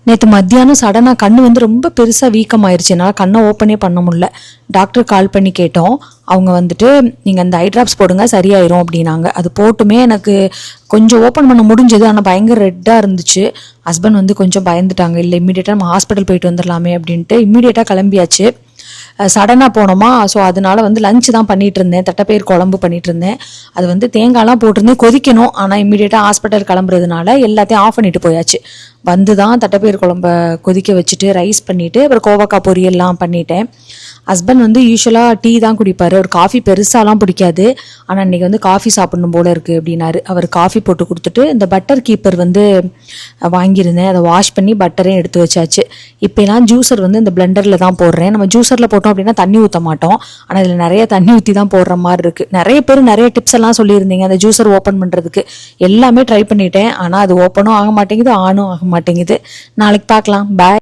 நேற்று மத்தியானம் சடனாக கண் வந்து ரொம்ப பெருசாக வீக்கமாயிருச்சு. என்னால் கண்ணை ஓப்பனே பண்ண முடியல. டாக்டர் கால் பண்ணி கேட்டோம். அவங்க வந்துட்டு நீங்கள் அந்த ஐ ட்ராப்ஸ் போடுங்க சரியாயிரும் அப்படின்னாங்க. அது போட்டுமே எனக்கு கொஞ்சம் ஓப்பன் பண்ண முடிஞ்சது, ஆனால் பயங்கர ரெட்டாக இருந்துச்சு. ஹஸ்பண்ட் வந்து கொஞ்சம் பயந்துட்டாங்க. இல்லை இம்மீடியட்டாக நம்ம ஹாஸ்பிட்டல் போயிட்டு வந்துடலாமே அப்படின்ட்டு இம்மீடியட்டாக கிளம்பியாச்சு. சடனாக போனோமா, ஸோ அதனால வந்து லஞ்ச் தான் பண்ணிட்டு இருந்தேன். தட்டைப்பயிர் குழம்பு பண்ணிட்டு இருந்தேன். அது வந்து தேங்காய்லாம் போட்டிருந்தேன் கொதிக்கணும். ஆனால் இம்மீடியட்டாக ஹாஸ்பிட்டல் கிளம்புறதுனால எல்லாத்தையும் ஆஃப் பண்ணிட்டு போயாச்சு. வந்து தான் தட்டைப்பயிர் குழம்ப கொதிக்க வச்சுட்டு ரைஸ் பண்ணிவிட்டு அப்புறம் கோவக்காய் பொரியல்லாம் பண்ணிட்டேன். ஹஸ்பண்ட் வந்து யூஸ்வலாக டீ தான் குடிப்பார். அவர் காஃபி பெருசாலாம் பிடிக்காது. ஆனால் இன்றைக்கி வந்து காஃபி சாப்பிடணும் போல இருக்குது அப்படின்னாரு. அவர் காஃபி போட்டு கொடுத்துட்டு இந்த பட்டர் கீப்பர் வந்து வாங்கியிருந்தேன். அதை வாஷ் பண்ணி பட்டரையும் எடுத்து வச்சாச்சு. இப்போலாம் ஜூஸர் வந்து இந்த பிளெண்டரில் தான் போடுறேன். நம்ம ஜூஸரில் போட்டோம் அப்படின்னா தண்ணி ஊற்ற மாட்டோம். ஆனால் இதில் நிறைய தண்ணி ஊற்றி தான் போடுற மாதிரி இருக்குது. நிறைய பேர் நிறைய டிப்ஸ் எல்லாம் சொல்லியிருந்தீங்க அந்த ஜூஸர் ஓப்பன் பண்ணுறதுக்கு. எல்லாமே ட்ரை பண்ணிட்டேன். ஆனால் அது ஓப்பனும் ஆக மாட்டேங்குது, ஆனும் ஆக மாட்டேங்குது. நாளைக்கு பார்க்கலாம். பாய்.